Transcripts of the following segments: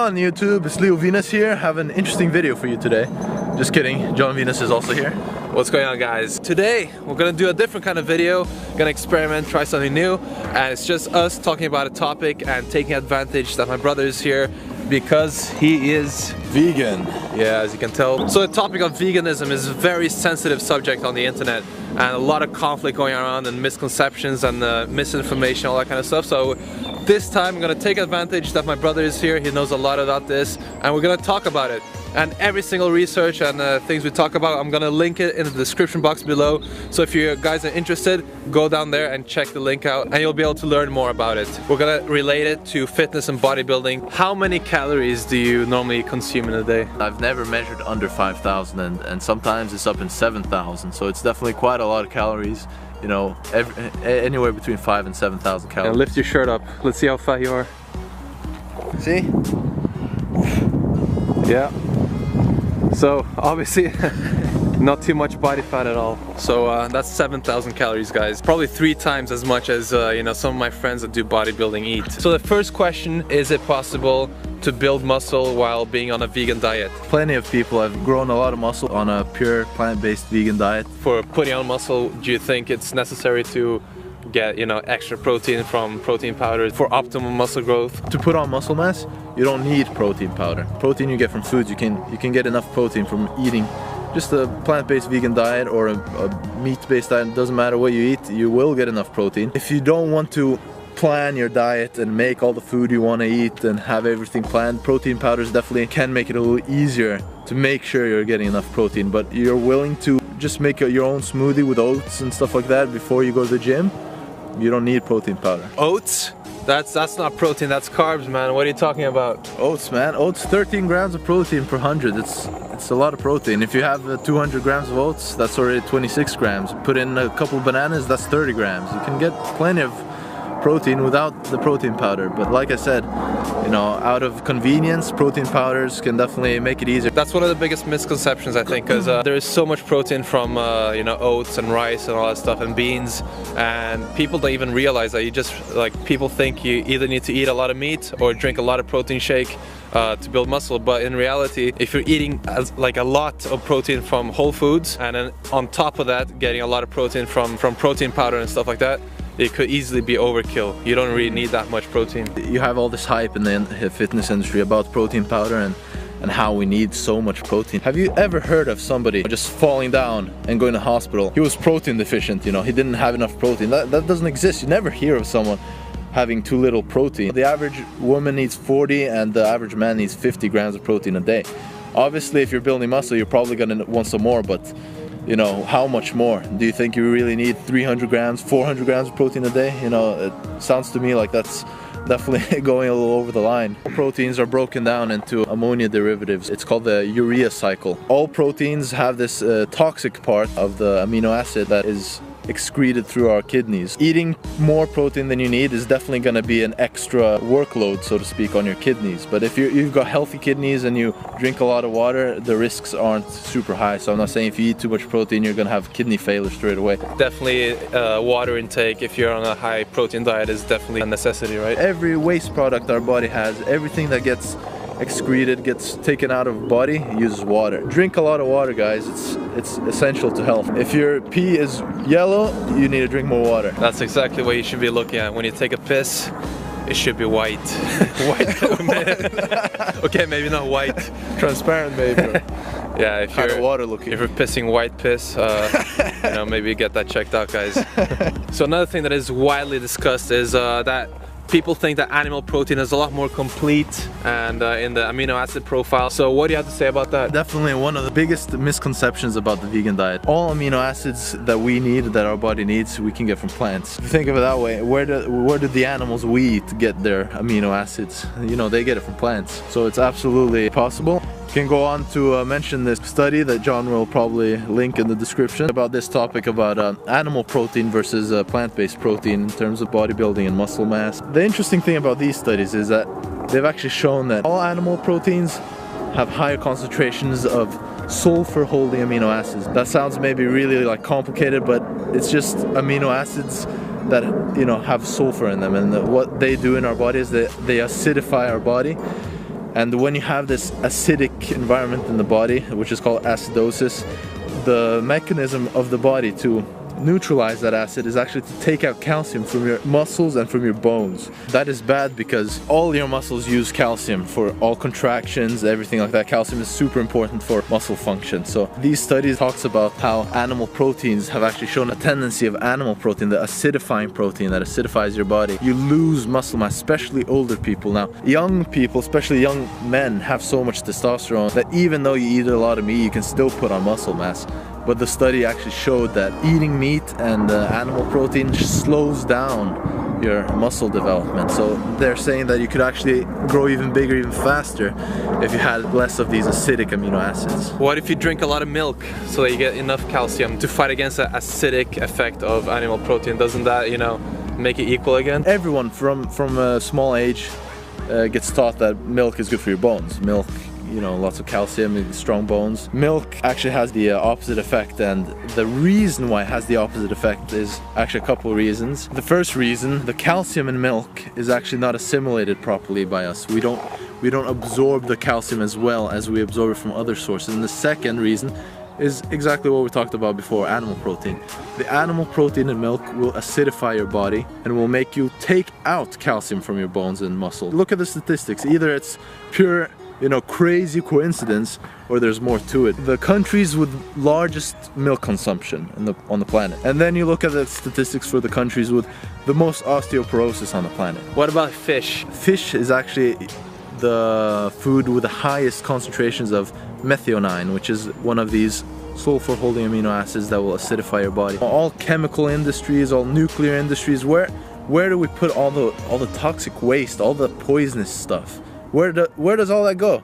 on YouTube? It's Leo Venus here. I have an interesting video for you today. Just kidding, John Venus is also here. What's going on, guys? Today we're gonna do a different kind of video, gonna experiment, try something new, and it's just us talking about a topic and taking advantage that my brother is here because he is vegan. Yeah, as you can tell. So the topic of veganism is a very sensitive subject on the internet, and a lot of conflict going around and misconceptions and misinformation, all that kind of stuff. So this time I'm gonna take advantage that my brother is here. He knows a lot about this, and we're gonna talk about it. And every single research and things we talk about, I'm gonna link it in the description box below. So if you guys are interested, go down there and check the link out, and you'll be able to learn more about it. We're gonna relate it to fitness and bodybuilding. How many calories do you normally consume in a day? I've never measured under 5,000, and sometimes it's up in 7,000. So it's definitely quite a lot of calories. You know, anywhere between 5,000 and 7,000 calories. And lift your shirt up. Let's see how fat you are. See? Yeah. So obviously not too much body fat at all. So that's 7,000 calories, guys. Probably 3 times as much as you know, some of my friends that do bodybuilding eat. So the first question, is it possible to build muscle while being on a vegan diet? Plenty of people have grown a lot of muscle on a pure plant-based vegan diet. For putting on muscle, do you think it's necessary to get, you know, extra protein from protein powders for optimal muscle growth? To put on muscle mass, you don't need protein powder. Protein you get from foods. You can get enough protein from eating just a plant-based vegan diet or a meat-based diet. It doesn't matter what you eat, you will get enough protein. If you don't want to plan your diet and make all the food you want to eat and have everything planned, protein powders definitely can make it a little easier to make sure you're getting enough protein. But you're willing to just make your own smoothie with oats and stuff like that before you go to the gym, you don't need protein powder. Oats? That's not protein, that's carbs, man. What are you talking about? Oats, man. Oats, 13 grams of protein per 100. It's a lot of protein. If you have 200 grams of oats, that's already 26 grams. Put in a couple bananas, that's 30 grams. You can get plenty of protein without the protein powder. But like I said, you know, out of convenience, protein powders can definitely make it easier. That's one of the biggest misconceptions, I think, because there is so much protein from you know, oats and rice and all that stuff and beans, and people don't even realize that. You just, like, people think you either need to eat a lot of meat or drink a lot of protein shake to build muscle, but in reality, if you're eating like a lot of protein from whole foods, and then on top of that getting a lot of protein from protein powder and stuff like that, it could easily be overkill. You don't really need that much protein. You have all this hype in the fitness industry about protein powder and how we need so much protein. Have you ever heard of somebody just falling down and going to the hospital? He was protein deficient, you know, he didn't have enough protein. That doesn't exist. You never hear of someone having too little protein. The average woman needs 40 and the average man needs 50 grams of protein a day. Obviously, if you're building muscle, you're probably gonna want some more, but you know, how much more? Do you think you really need 300 grams, 400 grams of protein a day? You know, it sounds to me like that's definitely going a little over the line. Proteins are broken down into ammonia derivatives. It's called the urea cycle. All proteins have this toxic part of the amino acid that is excreted through our kidneys. Eating more protein than you need is definitely going to be an extra workload, so to speak, on your kidneys. But if you've got healthy kidneys and you drink a lot of water, the risks aren't super high. So I'm not saying if you eat too much protein you're going to have kidney failure straight away. Definitely water intake, if you're on a high protein diet, is definitely a necessity, right? Every waste product our body has, everything that gets excreted, gets taken out of body, uses water. Drink a lot of water, guys. It's essential to health. If your pee is yellow, you need to drink more water. That's exactly what you should be looking at. When you take a piss, it should be white. White. Okay, maybe not white. Transparent, maybe. Yeah, if you're water looking. If you're pissing white piss, you know, maybe get that checked out, guys. So another thing that is widely discussed is that people think that animal protein is a lot more complete and in the amino acid profile. So what do you have to say about that? Definitely one of the biggest misconceptions about the vegan diet. All amino acids that we need, that our body needs, we can get from plants. If you think of it that way, where do the animals we eat get their amino acids? You know, they get it from plants. So it's absolutely possible. Can go on to mention this study that John will probably link in the description about this topic about animal protein versus plant-based protein in terms of bodybuilding and muscle mass. The interesting thing about these studies is that they've actually shown that all animal proteins have higher concentrations of sulfur-holding amino acids. That sounds maybe really like complicated, but it's just amino acids that, you know, have sulfur in them, and what they do in our body is that they acidify our body And when you have this acidic environment in the body, which is called acidosis, the mechanism of the body to neutralize that acid is actually to take out calcium from your muscles and from your bones. That is bad because all your muscles use calcium for all contractions, everything like that. Calcium is super important for muscle function. So these studies talks about how animal proteins have actually shown a tendency of animal protein, the acidifying protein that acidifies your body. You lose muscle mass, especially older people. Now, young people, especially young men, have so much testosterone that even though you eat a lot of meat, you can still put on muscle mass. But the study actually showed that eating meat and animal protein slows down your muscle development. So they're saying that you could actually grow even bigger, even faster if you had less of these acidic amino acids. What if you drink a lot of milk so that you get enough calcium to fight against the acidic effect of animal protein? Doesn't that, you know, make it equal again? Everyone from a small age gets taught that milk is good for your bones. Milk, you know, lots of calcium, strong bones. Milk actually has the opposite effect, and the reason why it has the opposite effect is actually a couple of reasons. The first reason, the calcium in milk is actually not assimilated properly by us. We don't absorb the calcium as well as we absorb it from other sources. And the second reason is exactly what we talked about before, animal protein. The animal protein in milk will acidify your body and will make you take out calcium from your bones and muscle. Look at the statistics. Either it's pure, you know, crazy coincidence, or there's more to it. The countries with largest milk consumption on the planet. And then you look at the statistics for the countries with the most osteoporosis on the planet. What about fish? Fish is actually the food with the highest concentrations of methionine, which is one of these sulfur holding amino acids that will acidify your body. All chemical industries, all nuclear industries, where do we put all the toxic waste, all the poisonous stuff? Where does all that go?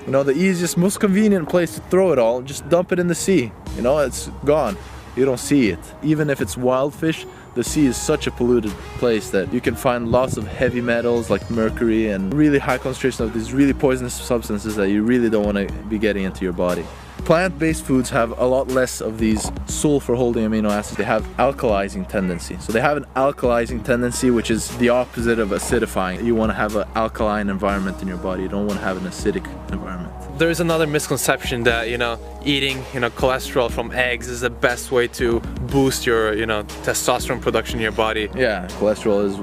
You know, the easiest, most convenient place to throw it all, just dump it in the sea. You know, it's gone. You don't see it. Even if it's wild fish, the sea is such a polluted place that you can find lots of heavy metals like mercury and really high concentration of these really poisonous substances that you really don't want to be getting into your body. Plant-based foods have a lot less of these sulfur-holding amino acids. They have alkalizing tendency. So they have an alkalizing tendency, which is the opposite of acidifying. You want to have an alkaline environment in your body. You don't want to have an acidic environment. There is another misconception that, you know, eating, you know, cholesterol from eggs is the best way to boost your, you know, testosterone production in your body. Yeah, cholesterol is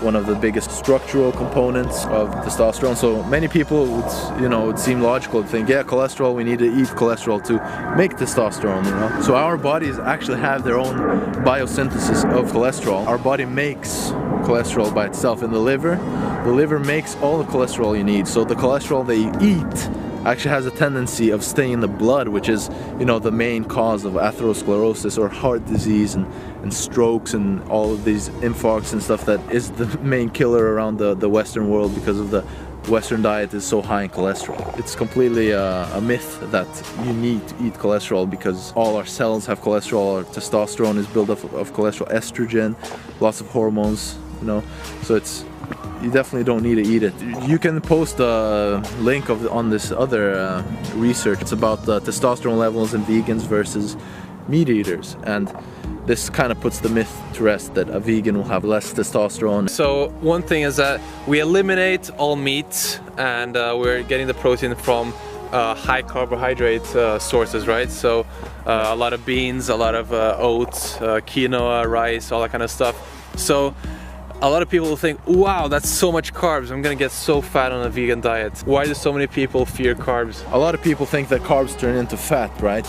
one of the biggest structural components of testosterone. So many people would seem logical to think, yeah, cholesterol, we need to eat cholesterol to make testosterone, you know. So our bodies actually have their own biosynthesis of cholesterol. Our body makes cholesterol by itself in the liver. The liver makes all the cholesterol you need. So the cholesterol that you eat actually has a tendency of staying in the blood, which is, you know, the main cause of atherosclerosis or heart disease and strokes and all of these infarcts and stuff that is the main killer around the Western world because of the Western diet is so high in cholesterol. It's completely a myth that you need to eat cholesterol because all our cells have cholesterol. Our testosterone is built up of cholesterol, estrogen, lots of hormones, you know, so you definitely don't need to eat it. You can post a link on this other research. It's about the testosterone levels in vegans versus meat eaters, and this kind of puts the myth to rest that a vegan will have less testosterone. So one thing is that we eliminate all meat and we're getting the protein from high carbohydrate sources, right? So a lot of beans, a lot of oats, quinoa, rice, all that kind of stuff. So a lot of people will think, wow, that's so much carbs, I'm gonna get so fat on a vegan diet. Why do so many people fear carbs? A lot of people think that carbs turn into fat, right?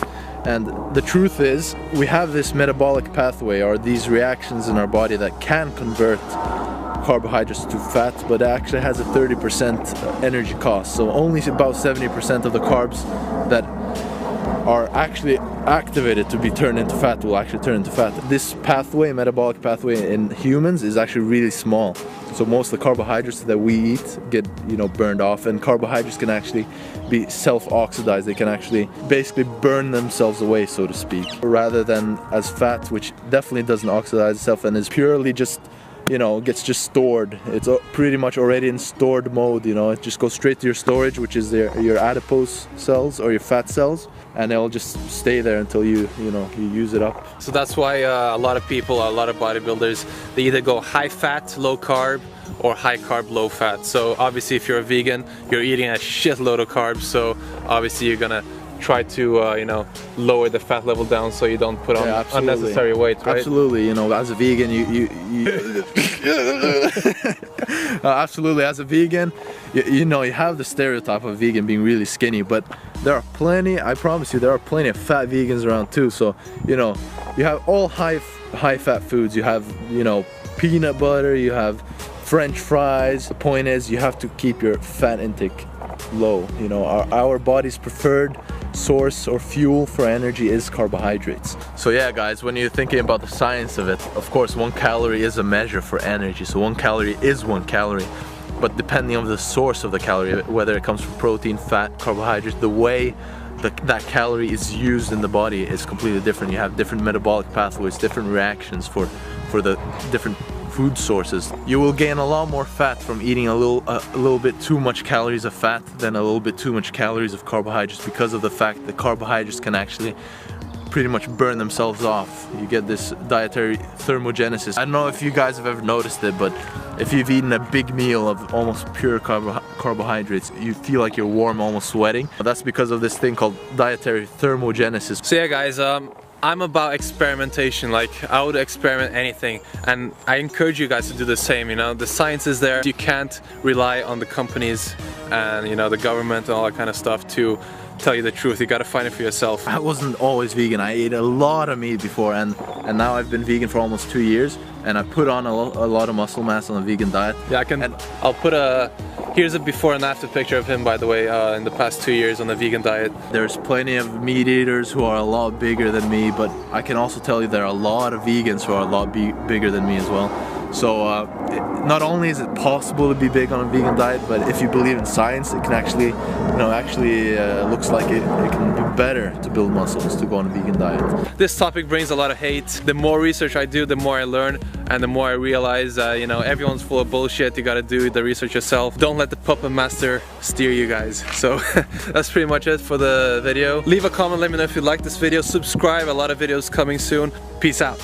And the truth is, we have this metabolic pathway, or these reactions in our body that can convert carbohydrates to fat, but it actually has a 30% energy cost. So only about 70% of the carbs that are actually activated to be turned into fat will actually turn into fat. This pathway, metabolic pathway in humans, is actually really small. So most of the carbohydrates that we eat get, you know, burned off, and carbohydrates can actually be self-oxidized. They can actually basically burn themselves away, so to speak, rather than as fat, which definitely doesn't oxidize itself and is purely just you know, gets just stored. It's pretty much already in stored mode, you know. It just goes straight to your storage, which is your adipose cells or your fat cells, and they'll just stay there until you use it up. So that's why a lot of people, a lot of bodybuilders, they either go high fat, low carb, or high carb, low fat. So obviously if you're a vegan, you're eating a shitload of carbs, so obviously you're gonna try to you know, lower the fat level down so you don't put on unnecessary weight, right? Absolutely, you know, as a vegan, absolutely, as a vegan, you know, you have the stereotype of vegan being really skinny, but there are plenty, I promise you, there are plenty of fat vegans around too. So, you know, you have all high fat foods. You have, you know, peanut butter, you have French fries. The point is, you have to keep your fat intake low. You know, our body's preferred source or fuel for energy is carbohydrates. So yeah, guys, when you're thinking about the science of it, of course 1 calorie is a measure for energy. So 1 calorie is 1 calorie, but depending on the source of the calorie, whether it comes from protein, fat, carbohydrates, the way that calorie is used in the body is completely different. You have different metabolic pathways, different reactions for the different food sources. You will gain a lot more fat from eating a little bit too much calories of fat than a little bit too much calories of carbohydrates, because of the fact that carbohydrates can actually pretty much burn themselves off. You get this dietary thermogenesis. I don't know if you guys have ever noticed it, but if you've eaten a big meal of almost pure carbohydrates, you feel like you're warm, almost sweating. That's because of this thing called dietary thermogenesis. So yeah, guys, I'm about experimentation. Like, I would experiment anything, and I encourage you guys to do the same. You know, the science is there. You can't rely on the companies and, you know, the government and all that kind of stuff to tell you the truth. You gotta find it for yourself. I wasn't always vegan. I ate a lot of meat before, and now I've been vegan for almost 2 years, and I put on a lot of muscle mass on a vegan diet. Yeah, I'll put here's a before and after picture of him, by the way, in the past 2 years on the vegan diet. There's plenty of meat eaters who are a lot bigger than me, but I can also tell you there are a lot of vegans who are a lot bigger than me as well. So not only is it possible to be big on a vegan diet, but if you believe in science, it can actually, you know, looks like it can be better to build muscles to go on a vegan diet. This topic brings a lot of hate. The more research I do, the more I learn, and the more I realize, you know, everyone's full of bullshit. You gotta do the research yourself. Don't let the puppet master steer you guys. So that's pretty much it for the video. Leave a comment, let me know if you like this video. Subscribe, a lot of videos coming soon. Peace out.